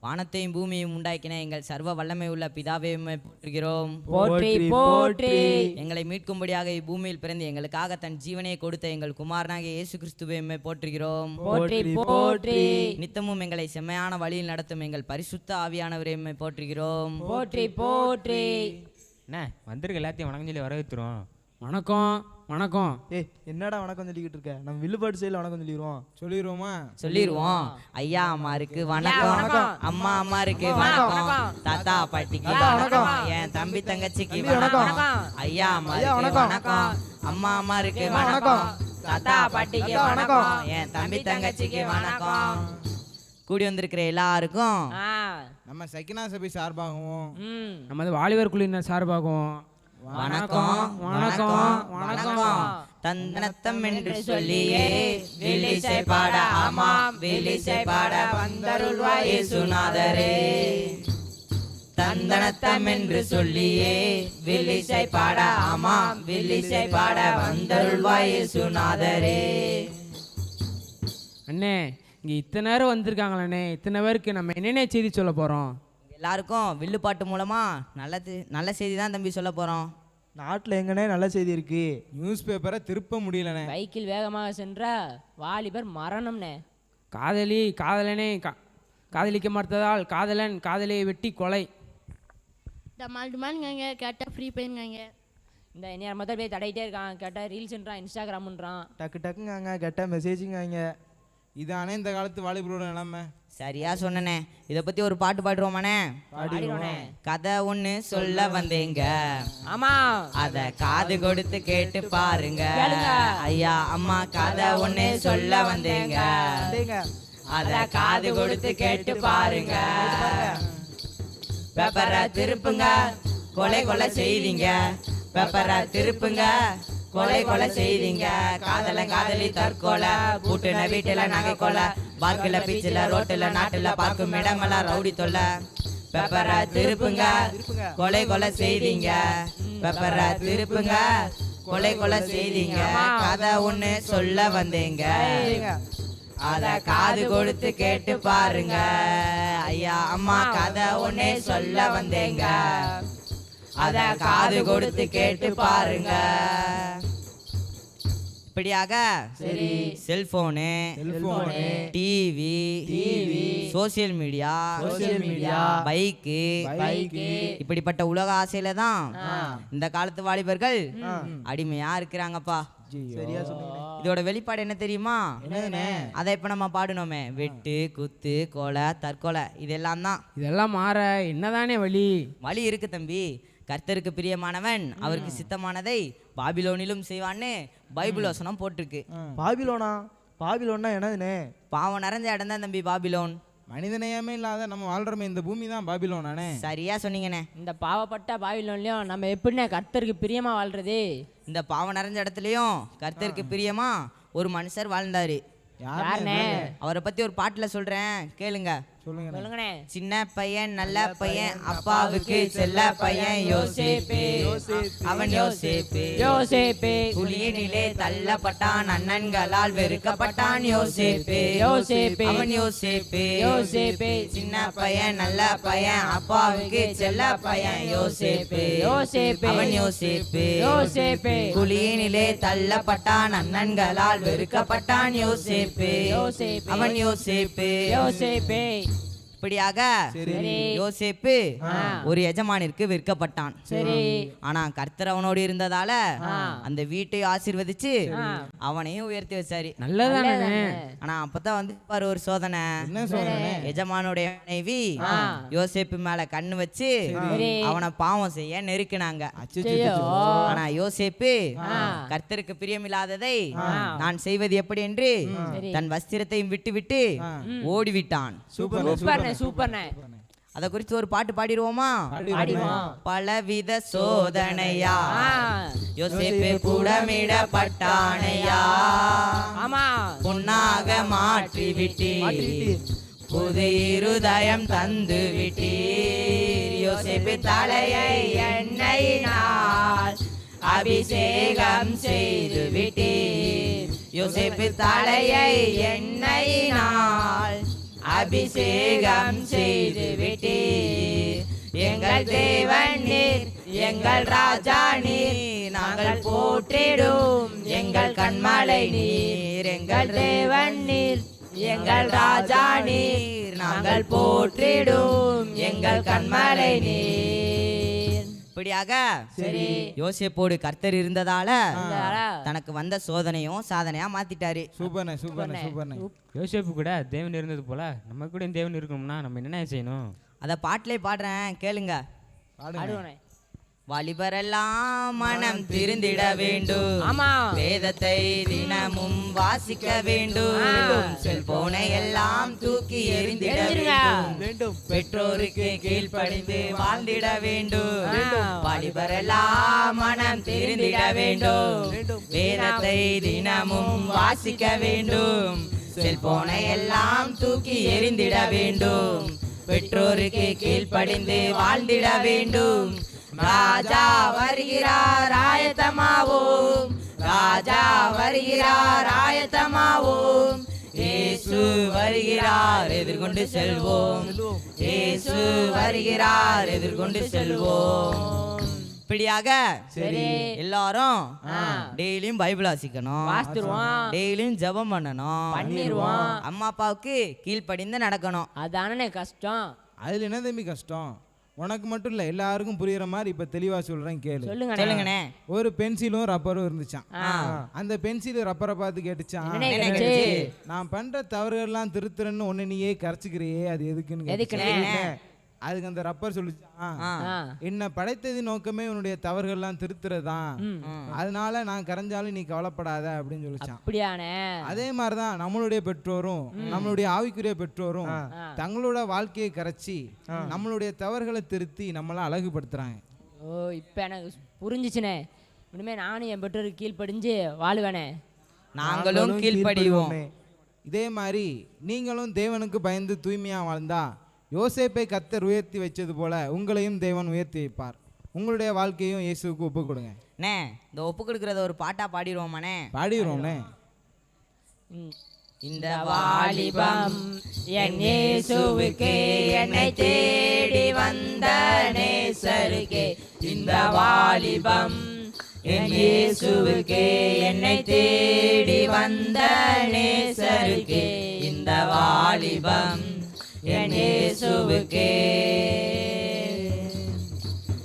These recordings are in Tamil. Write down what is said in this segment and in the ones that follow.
வானத்தையும் பூமியையும் உண்டாக்கின எங்கள் சர்வ வல்லமை உள்ள பிதாவே உம்மை போற்றுகிறோம். போற்றி போற்றி. எங்களை மீட்கும்படியாக இப்பூமியில் பிறந்து எங்களுக்காக தன் ஜீவனை கொடுத்த எங்கள் குமாரனாகிய இயேசு கிறிஸ்துவை உம்மை போற்றுகிறோம். போற்றி போற்றி. நித்தமும் எங்களை செம்மையான வழியில் நடத்தும் எங்கள் பரிசுத்த ஆவியானவரை உம்மை போற்றுகிறோம். போற்றி போற்றி. என்ன வந்திருக்க எல்லாத்தையும் வணக்கம் சொல்லி வரவேற்றுறோம். வணக்கம் வணக்கம். என்னடா வணக்கம் சொல்லிக்கிட்டு இருக்க? நம்ம வில்லுபாட்டு சைடில் வணக்கம் சொல்லிடுவோம். சொல்லிடுவோம். ஐயா அம்மாருக்கு வணக்கம், அம்மா அம்மாருக்கு வணக்கம், தாத்தா பாட்டிக்கு வணக்கம், என் தம்பி தங்கச்சிக்கு வணக்கம். ஐயா அம்மாருக்கு வணக்கம், அம்மா அம்மாருக்கு வணக்கம், தாத்தா பாட்டிக்கு வணக்கம், என் தம்பி தங்கச்சிக்கு வணக்கம். கூடி வந்திருக்கிற எல்லாருக்கும் நம்ம சக்கினா சபை சார்பாகவும் நமது வாலிபர் குழுவினர் சார்பாகவும் வணக்கம் வணக்கம் வணக்கம். தந்தனத்தம் என்று சொல்லியே வில்லிசை பாட, ஆமாம் வில்லிசை பாட வந்தருள்வாய் இயேசுநாதரே. தந்தனத்தம் என்று சொல்லியே வில்லிசை பாட, ஆமாம் வில்லிசை பாட வந்தருள்வாய் இயேசுநாதரே. அண்ணே இங்கே இத்தனை நேரம் வந்திருக்காங்களே, இத்தனை பேருக்கு நம்ம என்னென்ன செய்தி சொல்ல போகிறோம்? எல்லாருக்கும் வில்லுப்பாட்டு மூலமா நல்ல செய்தி தான் தம்பி சொல்ல போறோம். நாட்டில் எங்கனே நல்ல செய்தி இருக்கு. நியூஸ் பேப்பரை திருப்ப முடியலண்ணே. பைக்கில் வேகமாக சென்ற வாலிபர் மரணம்னே. காதலனே காதலிக்க மறுத்ததால் காதலன் காதலியை வெட்டி கொலை. டமால்டுமான்ங்க கேட்டால் ஃப்ரீ பெயின்ங்க. இந்த நேரம் முதல் போய் தடையிட்டே இருக்கான். கேட்டால் ரீல்ஸ்ன்றான், இன்ஸ்டாகிராம்ன்றான். டக்குங்க கேட்டால் மெசேஜுங்க. இதானே இந்த காலத்து வாலிபரோட நிலைமை. சரியா சொன்னனே. இதை பத்தி ஒரு பாட்டு பாடுறோமானே. கதை ஒண்ணு சொல்ல வந்தேங்க, ஆமா அத காது கொடுத்து கேட்டு பாருங்க. ஐயா அம்மா கதை ஒண்ணு சொல்ல வந்தேங்க, அத காது கொடுத்து கேட்டு பாருங்க. பேப்பரை திருப்புங்க, கொலை கொலை செய்தீங்க. பேப்பரை திருப்புங்க, கொலை செய்தீங்க. காதலி தற்கொலை, பூட்டுன வீட்டுல நகை கொலை, பார்க்கல பீச்சில் ரோட்டுல நாட்டுல பார்க்கும் இடமெல்லாம் ரவுடி தொல்லை. பேப்பரை திருப்புங்க, கொலை செய்தீங்க. பேப்பரை திருப்புங்க, கொலை செய்தீங்க. கதை ஒண்ணு சொல்ல வந்தீங்க, அத காது கொடுத்து கேட்டு பாருங்க. ஐயா அம்மா கதை ஒண்ணு சொல்ல வந்தீங்க, அத காது கொடுத்து கேட்டு பாருங்க. இப்படியாக cellphone, TV, social media, bike, இப்படிப்பட்ட உலக ஆசையில தான் இந்த காலத்து வாலிபர்கள் அடிமையா இருக்கிறாங்கப்பா. சரியா சொன்னீங்க. இதோட வெளிப்பாடு என்ன தெரியுமா? அதை இப்ப நம்ம பாடணுமே, வெட்டு குத்து கொலை தற்கொலை இதெல்லாம் தான். இதெல்லாம் மாற என்னதானே வழி இருக்கு தம்பி. கர்த்தருக்கு பிரியமானவன் அவருக்கு சித்தமானதை பாபிலோனிலும் செய்வான்னு பைபிள் வசனம் போட்டிருக்கு. பாபிலோன்னா என்னதுனே? பாவம் நிறைஞ்ச இடம் தான் தம்பி பாபிலோன். மனிதநேயமே இல்லாத நம்ம வாழ்றோமே இந்த பூமி தான் பாபிலோனானே. சரியா சொன்னீங்கண்ணே. இந்த பாவப்பட்ட பாபிலோன்லயும் நம்ம எப்படின்னா கர்த்தருக்கு பிரியமா வாழ்றது? இந்த பாவம் நிறைஞ்ச இடத்துலயும் கர்த்தருக்கு பிரியமா ஒரு மனுஷர் வாழ்ந்தாரு. அவரை பத்தி ஒரு பாட்டுல சொல்றேன், கேளுங்க. சொல்லுங்கண்ணே. சின்ன பையன் நல்ல பையன், அப்பாவுக்கு செல்ல பையன் யோசேப்பு. அவன் யோசேப்பு குழியினிலே தள்ளப்பட்டான், அண்ணன்களால் வெறுக்கப்பட்டான். யோசேப்பு அவன் யோசேப்பு சின்ன பையன் நல்ல பையன், அப்பாவுக்கு செல்ல பையன். யோசேப்பு அவன் யோசேப்பு குழியினிலே தள்ளப்பட்டான், அண்ணன்களால் வெறுக்கப்பட்டான். யோசேப்பு அவன் யோசேப்பு. இப்படியாக யோசேப்பு ஒரு எஜமானிற்கு விற்கப்பட்டான். ஆனா கர்த்தர் அவனோடு இருந்ததால அந்த வீட்டை ஆசீர்வதிச்சு அவனையும் உயர்த்தி வச்சாரு. நல்லதானே. ஆனா அப்பதான் வந்து பாரு ஒரு சோதனை. எஜமானுடைய மனைவி யோசேப்பு மேல கண்ணு வச்சு அவனை பாவம் செய்ய நெருக்கினாங்க. ஆனா யோசேப்பு கர்த்தருக்கு பிரியமில்லாததை நான் செய்வது எப்படி என்று தன் வஸ்திரத்தையும் விட்டு ஓடிவிட்டான். சூப்பர்ண்ணே. அத குறித்து ஒரு பாட்டு பாடிடுவோமா? பலவித சோதனையா யோசேப்பு கூடமிடப்பட்டானையா, பொன்னாக மாற்றி விட்டீர், புது இருதயம் தந்து விட்டீர். யோசேப்பு தலையை எண்ணெயினால் அபிஷேகம் செய்து விட்டீர். யோசேப்பு தலையை எண்ணெயினால் அபிஷேகம் செய்து விட்டீர். எங்கள் தேவன் நீர், எங்கள் ராஜா நீர், நாங்கள் போற்றிடும் எங்கள் கண்மலை நீர். எங்கள் தேவன் நீர், எங்கள் ராஜா நீர், நாங்கள் போற்றிடும் எங்கள் கண்மலை நீர். இப்படியாக சரி. யோசேப்போடு கர்த்தர் இருந்ததால இருந்ததால தனக்கு வந்த சோதனையும் சாதனையா மாத்திட்டாரு. சூப்பர்ண்ணே சூப்பர்ண்ணே சூப்பர்ண்ணே. யோசேப்பு கூட தேவன் இருந்தது போல நம்ம கூட தேவன் இருக்கணும்னா நம்ம என்ன செய்யணும்? அத பாட்டிலே பாடுறேன் கேளுங்க. ஆடுவனே. வாலிபரெல்லாம் மனம் திருந்திட வேண்டும். ஆமா. வேதத்தை தினமும் வாசிக்க வேண்டும். செல்போனை எல்லாம் தூக்கி எறிந்திட வேண்டும். பெற்றோருக்கு கீழ்ப்படிந்து வாழ்ந்திட வேண்டும். வாலிபரெல்லாம் மனம் திருந்திட வேண்டும். வேதத்தை தினமும் வாசிக்க வேண்டும். செல்போனை எல்லாம் தூக்கி எறிந்திட வேண்டும். பெற்றோருக்கு கீழ்ப்படிந்து வாழ்ந்திட வேண்டும். ராஜா வருகிறார் ஆயத்தமாவோம். ராஜா வருகிறார் ஆயத்தமாவோம். இயேசு வருகிறார் எதிர்கொண்டு செல்வோம். இயேசு வருகிறார் எதிர்கொண்டு செல்வோம். இப்படியாக சரி. எல்லாரும் டெய்லியும் பைபிள் வாசிக்கணும். வாசித்துருவோம். டெய்லியும் ஜெபம் பண்ணணும். பண்ணிடுவோம். அம்மா அப்பாவுக்கு கீழ்ப்படிந்து நடக்கணும். அதானே கஷ்டம். அதுல என்ன தம்பி கஷ்டம்? உனக்கு மட்டும் இல்லை, எல்லாருக்கும் புரியுற மாதிரி இப்போ தெளிவாக சொல்கிறேன் கேளு. சொல்லுங்கண்ணே. ஒரு பென்சிலும் ரப்பரும் இருந்துச்சான். அந்த பென்சில் ரப்பரை பார்த்து கேட்டுச்சான், நான் பண்ற தவறுகள்லாம் திருத்துறேன்னு ஒன்னு நீயே கரைச்சிக்கிறியே, அது எதுக்குன்னு. அதுக்கு அந்த ரப்பர் சொல்லிச்சான், என்ன படைத்தது நோக்கமே உன்னுடைய தவறுகள்லாம் திருத்துறதுதான், அதனால நான் கரைஞ்சாலும் நீ கவலைப்படாத அப்படின்னு சொல்லிச்சான். அப்படியானே. அதே மாதிரிதான் நம்மளுடைய பெற்றோரும் நம்மளுடைய ஆவிக்குரிய பெற்றோரும் தங்களோட வாழ்க்கையை கரைச்சி நம்மளுடைய தவறுகளை திருத்தி நம்மள அழகுபடுத்துறாங்க. ஓ, இப்ப எனக்கு புரிஞ்சிச்சுனே. இனிமே நானும் என் பெற்றோருக்கு கீழ்ப்படிஞ்சு வாழுவேனே. நாங்களும் கீழ்ப்படிவோம். இதே மாதிரி நீங்களும் தேவனுக்கு பயந்து தூய்மையா வாழ்ந்தா யோசேப்பை கர்த்தர் உயர்த்தி வச்சது போல உங்களையும் தேவன் உயர்த்தி வைப்பார். உங்களுடைய வாழ்க்கையும் இயேசுவுக்கு ஒப்பு கொடுங்க. அண்ணே, இந்த ஒப்பு கொடுக்கறத ஒரு பாட்டா பாடிடுவோமாண்ணே? பாடிடுவோம்ண்ணே. இந்த வாலிபம் என் இயேசுவுக்கே, என்னை தேடி வந்த நேசருக்கே. இந்த வாலிபம் என் இயேசுவுக்கே, என்னை தேடி வந்த நேசருக்கே. இந்த வாலிபம் என் இயேசுவுக்கே.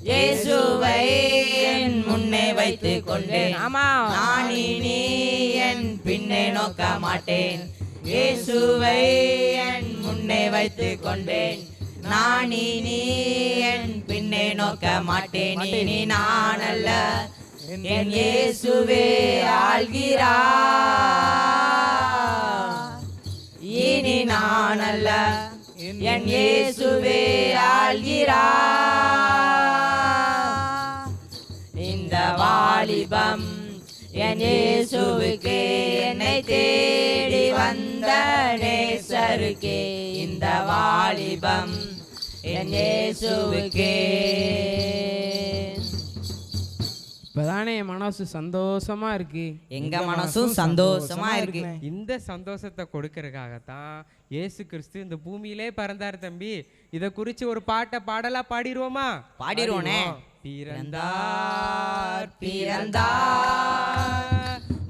இயேசுவை என் முன்னே வைத்துக் கொண்டேன். நான் இனி என் பின்னே நோக்க மாட்டேன். இயேசுவை என் முன்னே வைத்துக் கொண்டேன். நான் இனி என் பின்னே நோக்க மாட்டேன். இனி நான் அல்ல, என் இயேசுவே ஆள்கிறார். இனி நான் அல்ல, என் இயேசுவே ஆள்கிறார். இந்த வாலிபம் என் இயேசுவுக்கே, என்னை தேடி வந்த நேசருக்கே. இந்த வாலிபம் என் இயேசுவுக்கே. இப்பதானே என் மனசு சந்தோஷமா இருக்கு. எங்க மனசும் சந்தோஷமா இருக்கு. இந்த சந்தோஷத்தை கொடுக்கறதுக்காகத்தான் இயேசு கிறிஸ்து இந்த பூமியிலே பிறந்தார் தம்பி. இதை குறித்து ஒரு பாடலா பாடிடுவோமா? பாடிடுவோனே. பிறந்தார் பிறந்தார்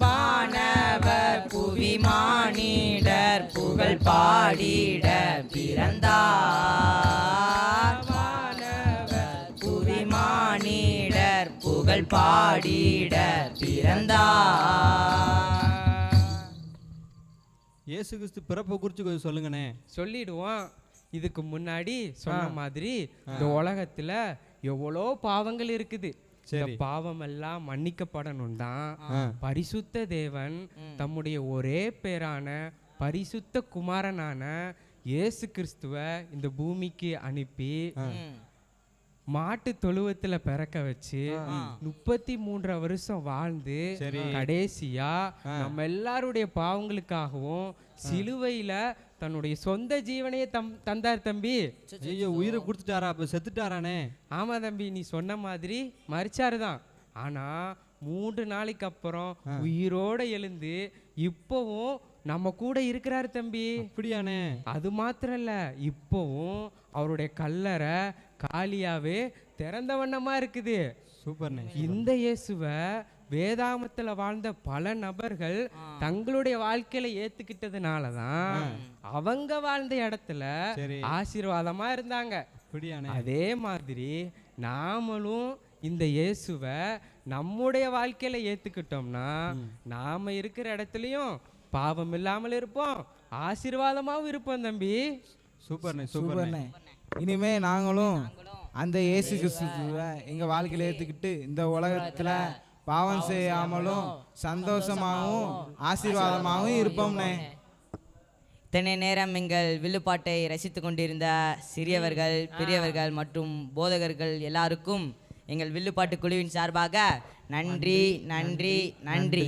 வானவர் புவி மானிடர் புகழ் பாடிட பிறந்தார். வானவர் புவி மானிடர் புகழ் பாடிட பிறந்தார். இயேசு கிறிஸ்து பிறப்பை குறித்து கொஞ்சம் சொல்லுங்கண்ணே. சொல்லிடுவோம். இதுக்கு முன்னாடி சொன்ன மாதிரி இந்த உலகத்துல எவ்வளோ பாவங்கள் இருக்குது. இந்த பாவம் எல்லாம் மன்னிக்கப்படணும் தான் பரிசுத்த தேவன் தம்முடைய ஒரே பேரான பரிசுத்த குமாரனான இயேசு கிறிஸ்துவ இந்த பூமிக்கு அனுப்பி மாட்டு தொழுவத்துல பிறக்க வச்சு 33 வருஷம் வாழ்ந்து கடைசியா நம்ம எல்லாருடைய பாவங்களுக்காகவும் சிலுவையில தன்னுடைய சொந்த ஜீவனையே தந்தார் தம்பி. ஐயோ, உயிரை கொடுத்துட்டாரா? அப்ப செத்துட்டாரானே? ஆமா தம்பி, நீ சொன்ன மாதிரி மரிச்சாருதான். ஆனா 3 நாளைக்கு அப்புறம் உயிரோட எழுந்து இப்பவும் நம்ம கூட இருக்கிறாரு தம்பி. அப்படியாண்ணே? அது மாத்திரம் இல்ல, இப்போவும் அவருடைய கல்லறை காலியாவே திறந்த வண்ணமா இருக்குது. சூப்பர்ண்ணே. இந்த இயேசுவை வேதாமத்துல வாழ்ந்த பல நபர்கள் தங்களுடைய வாழ்க்கையில ஏத்துக்கிட்டதுனால தான் அவங்க வாழ்ந்த இடத்துல சரி. ஆசீர்வாதமா இருந்தாங்க. அப்படியாண்ணே? அதே மாதிரி நாமளும் இந்த இயேசுவை நம்முடைய வாழ்க்கையில ஏத்துக்கிட்டோம்னா நாம இருக்கிற இடத்துலயும் பாவம் இல்லாமல் இருப்போம், ஆசீர்வாதமாவும் இருப்போம் தம்பி. சூப்பர்ண்ணே. சூப்பர்ண்ணே. இனிமே நாங்களும் அந்த இயேசு கிறிஸ்துவை எங்க வாழ்க்கையில ஏத்துக்கிட்டு இந்த உலகத்துல பாவம் செய்யாமலும் சந்தோஷமாகவும் ஆசீர்வாதமாகவும் இருப்போம்னே. இத்தனை நேரம் எங்கள் வில்லுப்பாட்டை ரசித்து கொண்டிருந்த சிறியவர்கள், பெரியவர்கள் மற்றும் போதகர்கள் எல்லாருக்கும் எங்கள் வில்லுப்பாட்டு குழுவின் சார்பாக நன்றி நன்றி நன்றி.